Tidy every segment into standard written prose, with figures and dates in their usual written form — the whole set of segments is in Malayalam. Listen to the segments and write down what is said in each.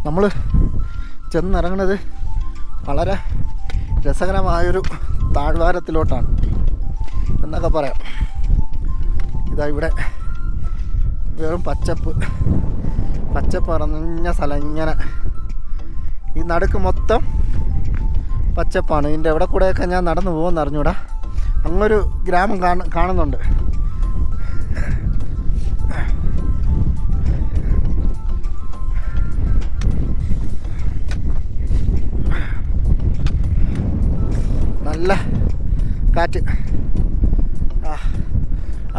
നമ്മൾ ചെന്നിറങ്ങുന്നത് വളരെ രസകരമായൊരു താഴ്വാരത്തിലോട്ടാണ് എന്നൊക്കെ പറയാം. ഇതാ ഇവിടെ വെറും പച്ചപ്പ് നിറഞ്ഞ സ്ഥലം. ഇങ്ങനെ ഈ നടുക്ക് മൊത്തം പച്ചപ്പാണ്. ഇതിൻ്റെ എവിടെ കൂടെയൊക്കെ ഞാൻ നടന്നു പോകുമെന്ന് അറിഞ്ഞൂടാ. അങ്ങൊരു ഗ്രാമം കാണുന്നുണ്ട്. നല്ല കാറ്റ്.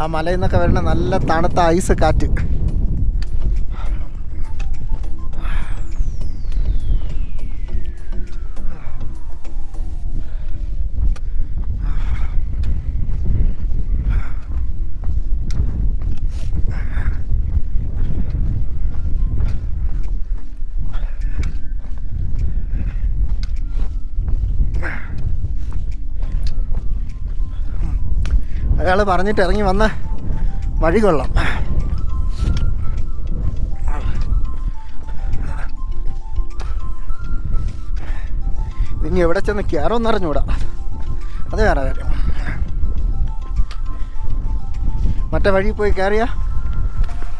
ആ മലയിൽ നിന്നൊക്കെ വരുന്ന നല്ല തണുത്ത ഐസ് കാറ്റ്. അയാൾ പറഞ്ഞിട്ട് ഇറങ്ങി വന്ന വഴി കൊള്ളാം. ഇനി എവിടെ ചെന്ന് കയറുമെന്ന് അറിഞ്ഞൂടാ. അത് വേറെ കാര്യം. മറ്റേ വഴി പോയി കയറിയാ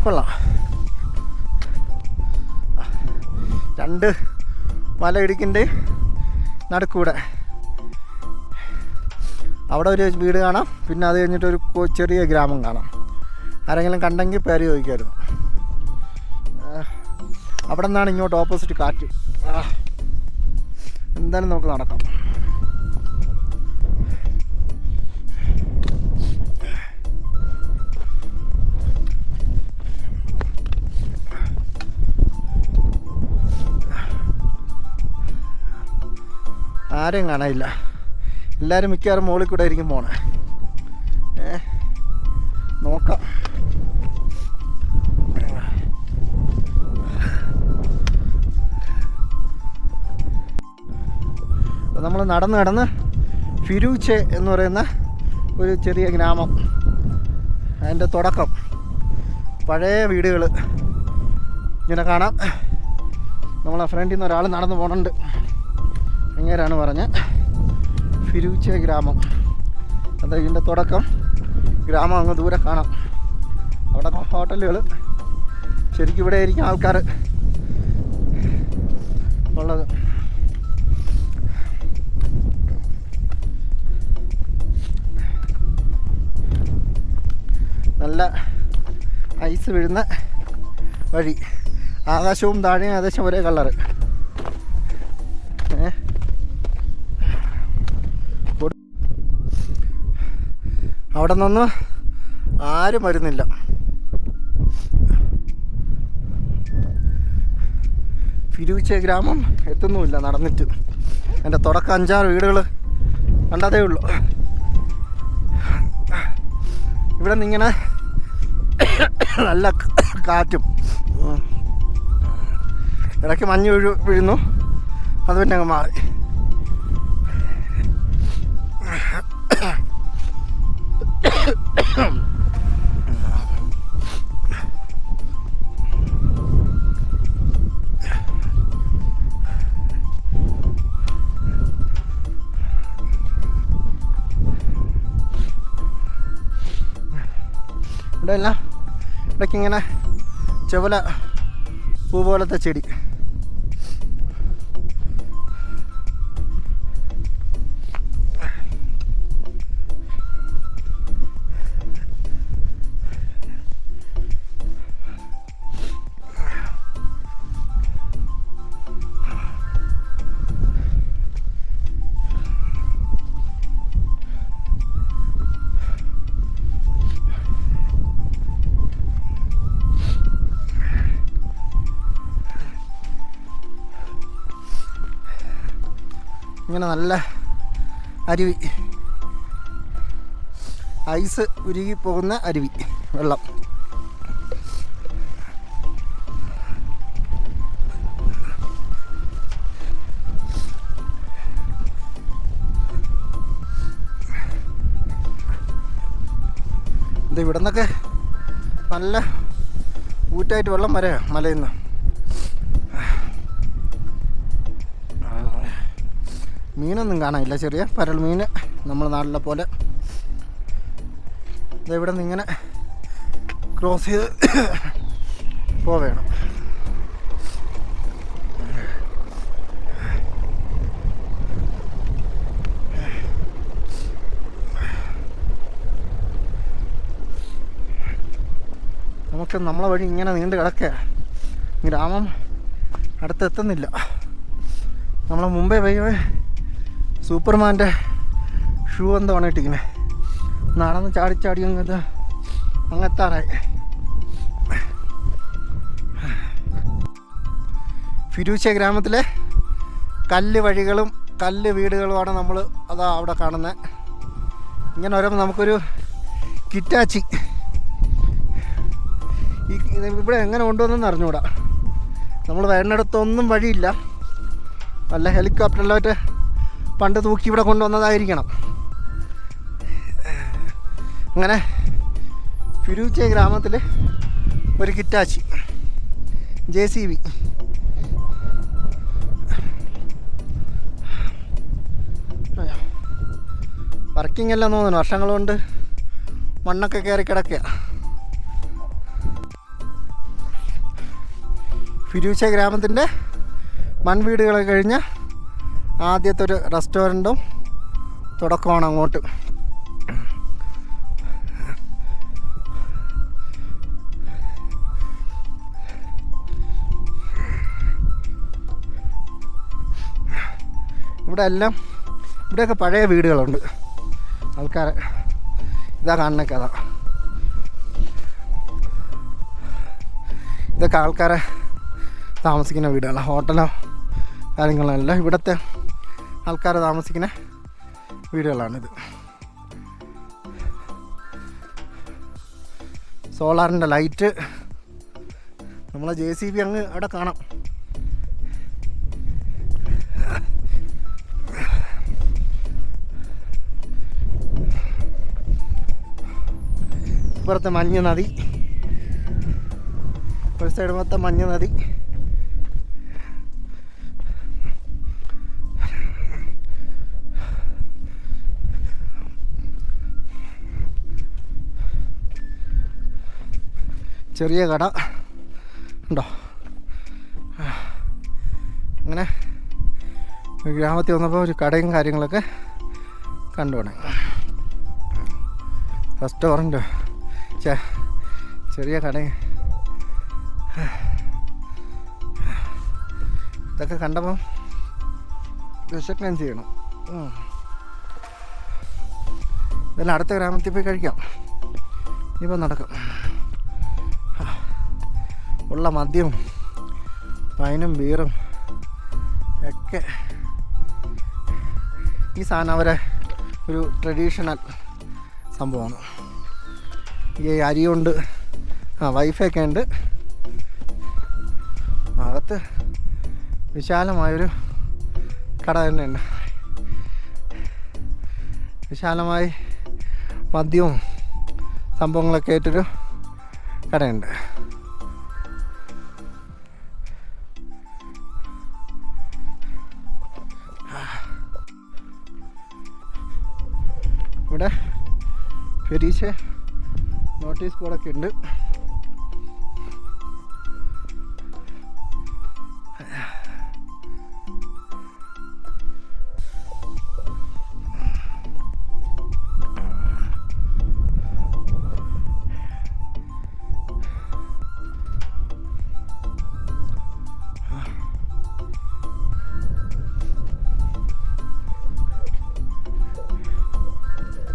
കൊള്ളാം. 2 മലയിടുക്കിൻ്റെ നടുക്കൂടെ അവിടെ ഒരു വീട് കാണാം. പിന്നെ അത് കഴിഞ്ഞിട്ടൊരു ചെറിയ ഗ്രാമം കാണാം. ആരെങ്കിലും കണ്ടെങ്കിൽ പേര് ചോദിക്കായിരുന്നു. അവിടെ നിന്നാണ് ഇങ്ങോട്ട് ഓപ്പോസിറ്റ് കാറ്റ്. എന്തായാലും നമുക്ക് നടക്കാം. ആരെയും കാണാനില്ല. എല്ലാവരും മിക്കവാറും മുകളിൽ കൂടെ ആയിരിക്കും പോണേ. നോക്കാം. അപ്പോൾ നമ്മൾ നടന്ന് ഫിരൂച്ചെ എന്ന് പറയുന്ന ഒരു ചെറിയ ഗ്രാമം. അതിൻ്റെ തുടക്കം പഴയ വീടുകൾ ഇങ്ങനെ കാണാം. നമ്മളെ ഫ്രണ്ടിൽ നിന്ന് ഒരാൾ നടന്നു പോകുന്നുണ്ട്. എങ്ങനെയാണ് പറഞ്ഞത്, ഫിരൂച്ചെ ഗ്രാമം. അത് ഇതിൻ്റെ തുടക്കം. ഗ്രാമം അങ്ങ് ദൂരെ കാണാം. അവിടെ ഹോട്ടലുകൾ. ശരിക്കും ഇവിടെ ആയിരിക്കും ആൾക്കാർ ഉള്ളത്. നല്ല ഐസ് വീഴുന്ന വഴി. ആകാശവും താഴെയും ഏകദേശം ഒരേ കളറ്. അവിടെ നിന്ന് ആരും വരുന്നില്ല. ഫിരൂച്ചെ ഗ്രാമം എത്തുന്നുമില്ല നടന്നിട്ട്. എൻ്റെ തുടക്കം 5-6 വീടുകൾ കണ്ടതേ ഉള്ളൂ. ഇവിടെ നിന്നിങ്ങനെ നല്ല കാറ്റും ഇടയ്ക്ക് മഞ്ഞ് വീഴുന്നു. അത് പിന്നെ അങ്ങ് മാറി. ഇവിടെ എല്ലാം ഇടയ്ക്കിങ്ങനെ ചെവല പൂ പോലത്തെ ചെടി. ഇങ്ങനെ നല്ല അരുവി, ഐസ് ഉരുകി പോകുന്ന അരുവി വെള്ളം. ഇത് ഇവിടെ നിന്നൊക്കെ നല്ല ഊറ്റായിട്ട് വെള്ളം വരെ മലയിൽ നിന്ന്. മീനൊന്നും കാണാനില്ല, ചെറിയ പരൽ മീൻ നമ്മുടെ നാട്ടിലെ പോലെ. ഇവിടെ നിന്ന് ഇങ്ങനെ ക്രോസ് ചെയ്ത് പോവേണം. നമുക്ക് നമ്മളെ വഴി ഇങ്ങനെ നീണ്ടു കിടക്കുക. ഗ്രാമം അടുത്തെത്തുന്നില്ല. നമ്മളെ മുമ്പേ പോയി സൂപ്പർമാൻ്റെ ഷൂ എന്താണ് ഇട്ടിങ്ങനെ നടന്ന് ചാടി അങ്ങെത്താറായി. ഫിരൂച്ച ഗ്രാമത്തിലെ കല്ല് വഴികളും കല്ല് വീടുകളുമാണ് നമ്മൾ അതാ അവിടെ കാണുന്നത്. ഇങ്ങനെ വരുമ്പോൾ നമുക്കൊരു കിറ്റാച്ചി ഇവിടെ എങ്ങനെ കൊണ്ടുവന്നെന്ന് അറിഞ്ഞുകൂടാ. നമ്മൾ വരുന്നിടത്തൊന്നും വഴിയില്ല. വല്ല ഹെലികോപ്റ്ററിലോട്ട് പണ്ട് തൂക്കി ഇവിടെ കൊണ്ടുവന്നതായിരിക്കണം. അങ്ങനെ ഫിരൂച്ച ഗ്രാമത്തിൽ ഒരു കിറ്റാച്ചി JCB. വർക്കിംഗ് എല്ലാം തോന്നുന്നു, വർഷങ്ങൾ കൊണ്ട് മണ്ണൊക്കെ കയറി കിടക്കുക. ഫിരൂച്ച ഗ്രാമത്തിൻ്റെ മൺവീടുകളൊക്കെ കഴിഞ്ഞ് ആദ്യത്തെ ഒരു റെസ്റ്റോറൻറ്റും തുടക്കമാണ് അങ്ങോട്ട്. ഇവിടെയൊക്കെ പഴയ വീടുകളുണ്ട്. ആൾക്കാരെ ഇതാ കാണുന്നൊക്കെ അതാ, ഇതൊക്കെ ആൾക്കാരെ താമസിക്കുന്ന വീടുകളാണ്. ഹോട്ടലോ കാര്യങ്ങളല്ല, ഇവിടുത്തെ ആൾക്കാർ താമസിക്കുന്ന വീടുകളാണിത്. സോളാറിൻ്റെ ലൈറ്റ്, നമ്മളെ JCB അങ്ങ് അവിടെ കാണാം. ഇപ്പുറത്തെ മഞ്ഞ നദി, ഒരു സൈഡ് മൊത്തം മഞ്ഞ നദി. ചെറിയ കട ഉണ്ടോ? അങ്ങനെ ഗ്രാമത്തിൽ വന്നപ്പോൾ ഒരു കടയും കാര്യങ്ങളൊക്കെ കണ്ടുപോണേ. റെസ്റ്റോറൻറ്റ്, ചെറിയ കടയും ഇതൊക്കെ കണ്ടപ്പം വിശക്കുകയും ചെയ്യണം. ഇതെല്ലാം അടുത്ത ഗ്രാമത്തിൽ പോയി കഴിക്കാം. ഇനിയിപ്പോൾ നടക്കും. ഉള്ള മദ്യവും വൈനും ബീറും ഒക്കെ, ഈ സാധനം അവരെ ഒരു ട്രഡീഷണൽ സംഭവമാണ്. ഈ അരിയുണ്ട്, വൈഫൈ ഒക്കെ ഉണ്ട്. അകത്ത് വിശാലമായൊരു കട തന്നെയുണ്ട്. വിശാലമായി മദ്യവും സംഭവങ്ങളൊക്കെ ആയിട്ടൊരു കടയുണ്ട്. ഇവിടെ ഫിരൂച്ച നോട്ടീസ് ബോർഡൊക്കെ ഉണ്ട്.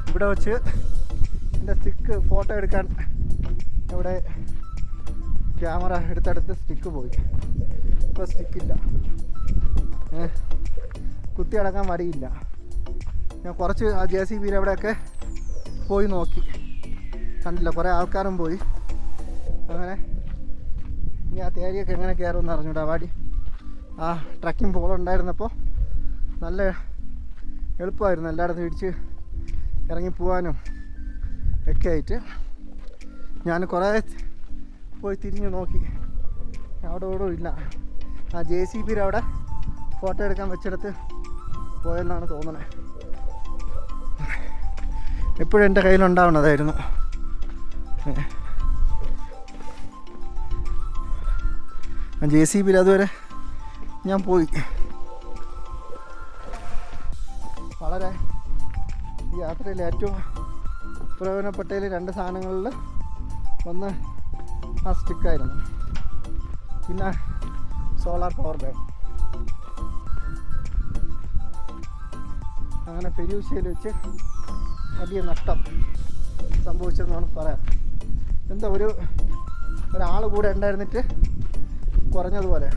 ഇവിടെ വെച്ച് എൻ്റെ സ്റ്റിക്ക് ഫോട്ടോ എടുക്കാൻ ഇവിടെ ക്യാമറ എടുത്തെടുത്ത് സ്റ്റിക്ക് പോയി. ഇപ്പോൾ സ്റ്റിക്കില്ല, കുത്തി അടക്കാൻ വടിയില്ല. ഞാൻ കുറച്ച് ആ JCBയിൽ അവിടെയൊക്കെ പോയി നോക്കി, കണ്ടില്ല. കുറേ ആൾക്കാരും പോയി. അങ്ങനെ ഇനി ആ തേരിയൊക്കെ എങ്ങനെ കയറുമെന്ന് അറിഞ്ഞൂടാ. വടി ആ ട്രക്കിംഗ് പോളുണ്ടായിരുന്നപ്പോൾ നല്ല എളുപ്പമായിരുന്നു എല്ലായിടത്തും ഇടിച്ച് ഇറങ്ങി പോകാനും ഒക്കെ ആയിട്ട്. ഞാൻ കുറേ പോയി തിരിഞ്ഞ് നോക്കി, അവിടെ ഓടും ഇല്ല. ആ JCBയിൽ അവിടെ ഫോട്ടോ എടുക്കാൻ വെച്ചെടുത്ത് പോയെന്നാണ് തോന്നുന്നത്. എപ്പോഴും എൻ്റെ കയ്യിലുണ്ടാവുന്നതായിരുന്നു. JCB അതുവരെ ഞാൻ പോയി. വളരെ ഈ യാത്രയിൽ ഏറ്റവും പ്രയോജനപ്പെട്ടതിൽ 2 സാധനങ്ങളിൽ ഒന്ന് ആ സ്റ്റിക്കായിരുന്നു, പിന്നെ സോളാർ പവർ ബാങ്ക്. അങ്ങനെ പെരിയൂശയിൽ വെച്ച് വലിയ നഷ്ടം സംഭവിച്ചെന്നാണ് പറയാം. എന്താ ഒരാൾ കൂടെ ഉണ്ടായിരുന്നിട്ട് കുറഞ്ഞതുപോലെ.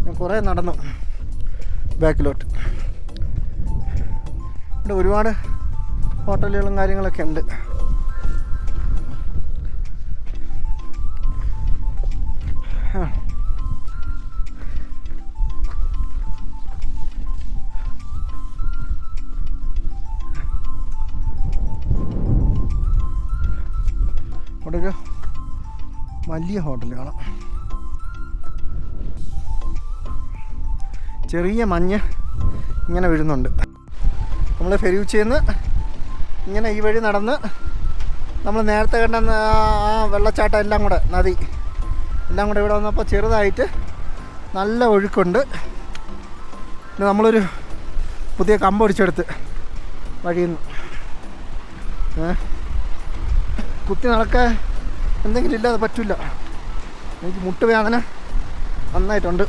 ഞാൻ കുറേ നടന്നു ബാക്കിലോട്ട്. ഇവിടെ ഒരുപാട് ഹോട്ടലുകളും കാര്യങ്ങളൊക്കെ ഉണ്ട്. ഇവിടെ ഒരു വലിയ ഹോട്ടൽ കാണാം. ചെറിയ മഞ്ഞ് ഇങ്ങനെ വീഴുന്നുണ്ട്. നമ്മൾ ഫെരൂച്ചിയിൽ നിന്ന് ഇങ്ങനെ ഈ വഴി നടന്ന് നമ്മൾ നേരത്തെ കണ്ട ആ വെള്ളച്ചാട്ടം എല്ലാം കൂടെ, നദി എല്ലാം കൂടെ ഇവിടെ വന്നപ്പോൾ ചെറുതായിട്ട് നല്ല ഒഴുക്കുണ്ട്. പിന്നെ നമ്മളൊരു പുതിയ കമ്പൊടിച്ചെടുത്ത് വഴിയിൽ നിന്ന് കുത്തി നടക്കാൻ എന്തെങ്കിലും ഇല്ലാതെ പറ്റില്ല. എനിക്ക് മുട്ടുവേദന നന്നായിട്ടുണ്ട്.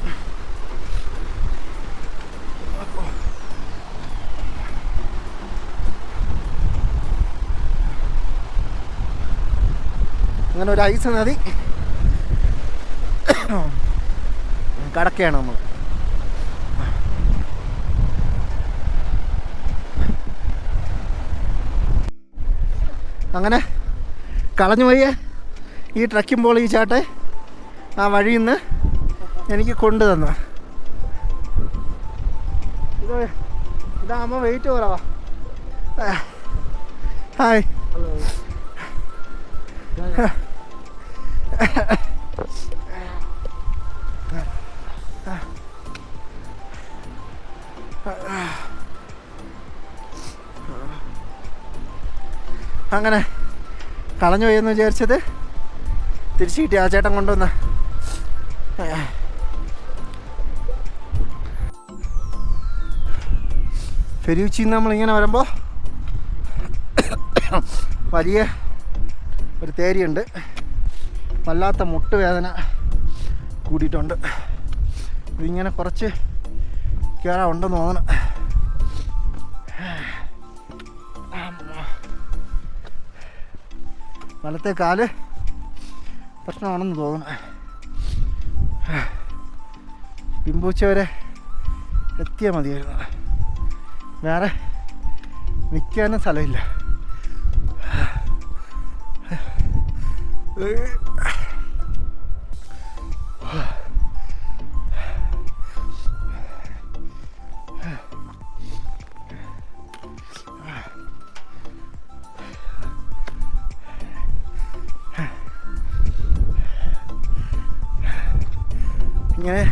അങ്ങനെ ഒരു ഐസ് നദി കടക്കുകയാണ് നമ്മൾ. അങ്ങനെ കളഞ്ഞുപോയ ഈ ട്രക്കിംഗ് ഈ ചാട്ടെ ആ വഴിയിൽ നിന്ന് എനിക്ക് കൊണ്ടുതന്നു. ഇതാകുമ്പോൾ വെയിറ്റ് കുറവാ. ഹായ്. അങ്ങനെ കളഞ്ഞു പോയെന്ന് വിചാരിച്ചത് തിരിച്ചു കിട്ടി. ആ ചേട്ടൻ കൊണ്ടുവന്ന ഫെരൂച്ചിയിൽ നിന്ന് നമ്മളിങ്ങനെ വരുമ്പോൾ വലിയ ഒരു തേരിയുണ്ട്. വല്ലാത്ത മുട്ടുവേദന കൂടിയിട്ടുണ്ട്. ഇതിങ്ങനെ കുറച്ച് കയറാറുണ്ടെന്ന് തോന്നണം. വലത്തെ കാല് പ്രശ്നമാണെന്ന് തോന്നുന്നു. പിമ്പൂച്ച വരെ എത്തിയാൽ മതിയായിരുന്നു. വേറെ നിൽക്കാനും സ്ഥലമില്ല. ഇങ്ങനെ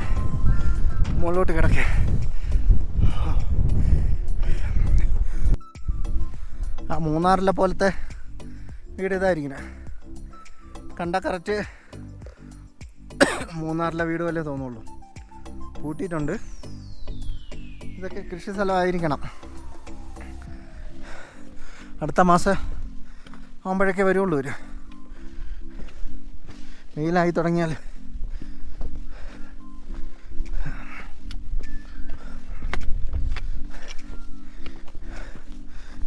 മുകളിലോട്ട് കിടക്കേ. ആ മൂന്നാറിലെ പോലത്തെ വീട് ഇതായിരിക്കണേ. കണ്ട കറക്റ്റ് മൂന്നാറിലെ വീട് പോലെ തോന്നുള്ളൂ. കൂട്ടിയിട്ടുണ്ട്. ഇതൊക്കെ കൃഷി സ്ഥലമായിരിക്കണം. അടുത്ത മാസം ആകുമ്പോഴേക്കേ വരുള്ളൂ. ഒരു വെയിലായി തുടങ്ങിയാൽ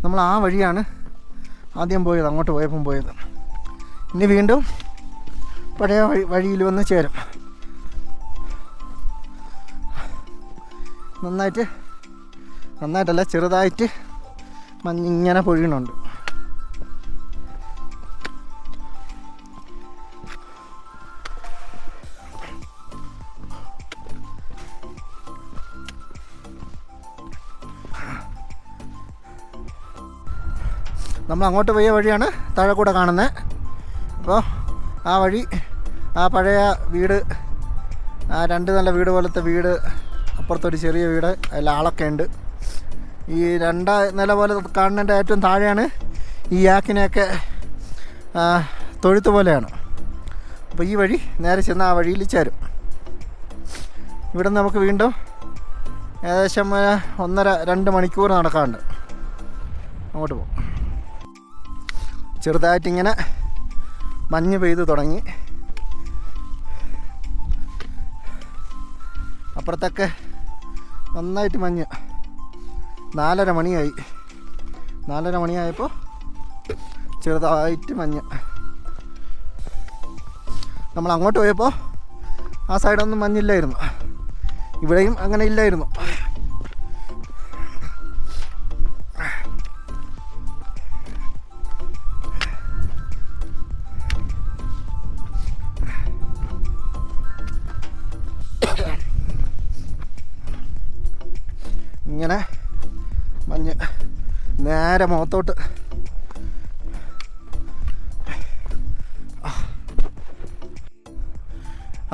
നമ്മൾ ആ വഴിയാണ് ആദ്യം പോയത്, അങ്ങോട്ട് പോയപ്പം പോയത്. ഇനി വീണ്ടും പഴയ വഴിയിൽ വന്ന് ചേരും. നന്നായിട്ടല്ല, ചെറുതായിട്ട് മഞ്ഞിങ്ങനെ പൊഴിയണുണ്ട്. നമ്മൾ അങ്ങോട്ട് പോയ വഴിയാണ് താഴെ കൂടെ കാണുന്നത്. അപ്പോൾ ആ വഴി, ആ പഴയ വീട്, ആ 2 നല്ല വീട് പോലത്തെ വീട് അപ്പുറത്തൊരു ചെറിയ വീട്, അതിൽ ആളൊക്കെ ഉണ്ട്. ഈ 2 നില പോലെ കാണുന്നതിൻ്റെ ഏറ്റവും താഴെയാണ് ഈ യാക്കിനെയൊക്കെ തൊഴുത്ത് പോലെയാണ്. അപ്പോൾ ഈ വഴി നേരെ ചെന്ന് ആ വഴിയിൽ ചേരും. ഇവിടെ നിന്ന് നമുക്ക് വീണ്ടും ഏകദേശം 1.5-2 മണിക്കൂർ നടക്കാറുണ്ട്. അങ്ങോട്ട് പോകും. ചെറുതായിട്ടിങ്ങനെ മഞ്ഞ് പെയ്ത് തുടങ്ങി. അപ്പുറത്തൊക്കെ നന്നായിട്ട് മഞ്ഞ്. 4:30 മണിയായി. 4:30 മണിയായപ്പോൾ ചെറുതായിട്ട് മഞ്ഞ്. നമ്മൾ അങ്ങോട്ട് പോയപ്പോൾ ആ സൈഡൊന്നും മഞ്ഞില്ലായിരുന്നു. ഇവിടെയും അങ്ങനെ ഇല്ലായിരുന്നു. ഇങ്ങനെ മഞ്ഞ് നേരെ മുഖത്തോട്ട്.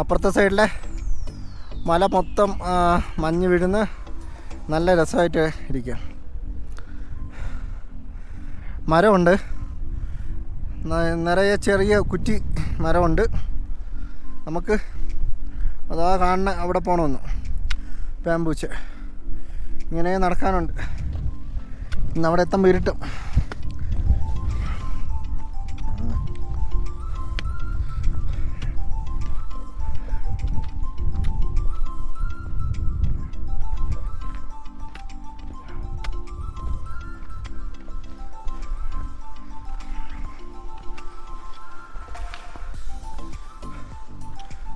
അപ്പുറത്തെ സൈഡിലെ മല മൊത്തം മഞ്ഞ് വീഴുന്ന നല്ല രസമായിട്ട് ഇരിക്കുക. മരമുണ്ട്, നിറയെ ചെറിയ കുറ്റി മരമുണ്ട്. നമുക്ക് അതാ കാണുന്ന അവിടെ പോകണമെന്ന് പാമ്പൂച്ച് ഇങ്ങനെ നടക്കാനുണ്ട്. ഇന്ന് അവിടെ എത്തുമ്പോൾ ഇരുട്ടും.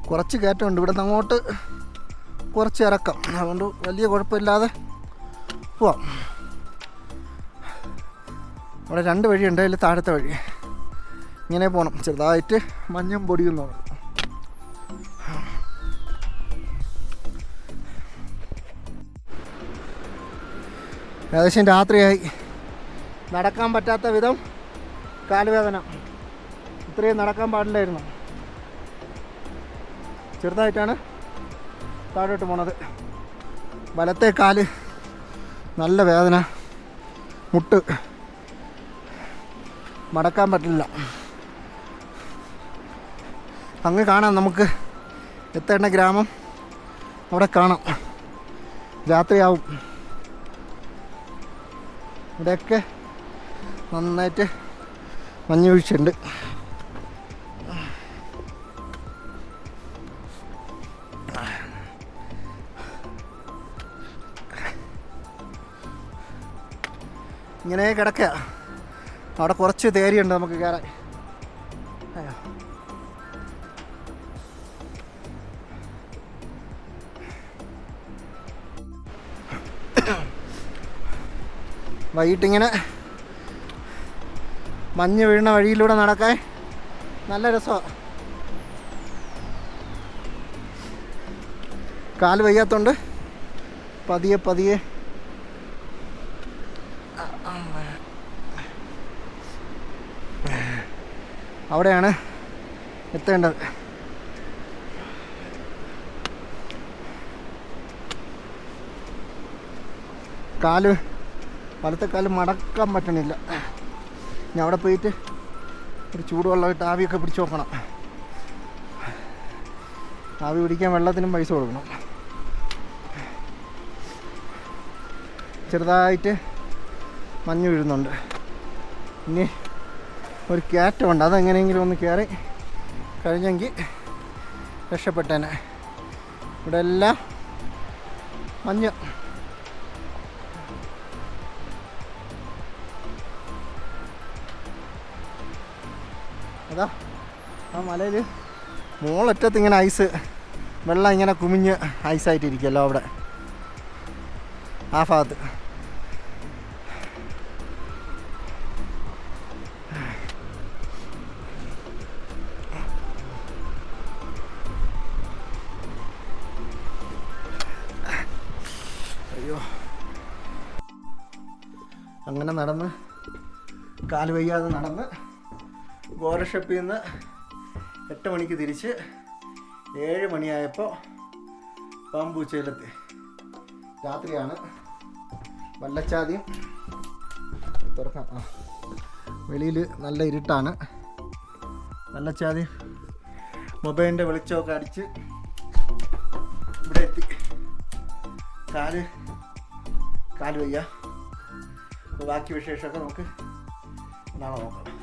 കുറച്ച് കയറ്റമുണ്ട്. ഇവിടെ നിന്ന് അങ്ങോട്ട് കുറച്ച് ഇറക്കം, അതുകൊണ്ട് വലിയ കുഴപ്പമില്ലാതെ പോവാം. അവിടെ 2 വഴിയുണ്ട്. അതിൽ താഴത്തെ വഴി ഇങ്ങനെ പോകണം. ചെറുതായിട്ട് മഞ്ഞും പൊടിയും തോന്നും. ഏകദേശം രാത്രിയായി. നടക്കാൻ പറ്റാത്ത വിധം കാലുവേദന. ഇത്രയും നടക്കാൻ പാടില്ലായിരുന്നു. ചെറുതായിട്ടാണ് താഴോട്ട് പോണത്. വലത്തെ കാല് നല്ല വേദന, മുട്ട് മടക്കാൻ പറ്റില്ല. അങ്ങ് കാണാം, നമുക്ക് എത്തേണ്ട ഗ്രാമം അവിടെ കാണാം. രാത്രിയാവും. ഇവിടെയൊക്കെ നന്നായിട്ട് മഞ്ഞ് വീഴ്ചയുണ്ട്. ഇങ്ങനെ കിടക്കുക. അവിടെ കുറച്ച് തേരിയുണ്ട് നമുക്ക് കയറാൻ. വൈകിട്ടിങ്ങനെ മഞ്ഞ് വീഴുന്ന വഴിയിലൂടെ നടക്കാൻ നല്ല രസമാണ്. കാല് വയ്യാത്തോണ്ട് പതിയെ പതിയെ അവിടെയാണ് എത്തേണ്ടത്. വലത്തെ കാല് മടക്കാൻ പറ്റണില്ല. ഞാൻ അവിടെ പോയിട്ട് ഒരു ചൂടുവെള്ളമായിട്ട് ആവിയൊക്കെ പിടിച്ച് നോക്കണം. ആവി പിടിക്കാൻ വെള്ളത്തിനും പൈസ കൊടുക്കണം. ചെറുതായിട്ട് മഞ്ഞ് വീഴുന്നുണ്ട്. ഇനി ഒരു കയറ്റമുണ്ട്, അതെങ്ങനെയെങ്കിലും ഒന്ന് കയറി കഴിഞ്ഞെങ്കിൽ രക്ഷപ്പെട്ടേനെ. ഇവിടെ എല്ലാം മഞ്ഞ്. അതാ ആ മലയിൽ മുകളറ്റത്ത് ഇങ്ങനെ ഐസ്, വെള്ളം ഇങ്ങനെ കുമിഞ്ഞ് ഐസായിട്ടിരിക്കുമല്ലോ അവിടെ ആ ഭാഗത്ത്. അയ്യോ, അങ്ങനെ നടന്ന് കാല് വയ്യാതെ നടന്ന് ഗോരഷപ്പിൽ നിന്ന് 8 മണിക്ക് തിരിച്ച് 7 മണിയായപ്പോൾ പാമ്പൂച്ചയിലെത്തി. രാത്രിയാണ്. വല്ലച്ചാതിയും തുറക്കാം. വെളിയിൽ നല്ല ഇരുട്ടാണ്. വല്ലച്ചാതി മൊബൈലിൻ്റെ വെളിച്ചമൊക്കെ അടിച്ച് ഇവിടെ എത്തി. കാല് വയ്യ. ബാക്കി വിശേഷമൊക്കെ നമുക്ക് നാളെ നോക്കാം.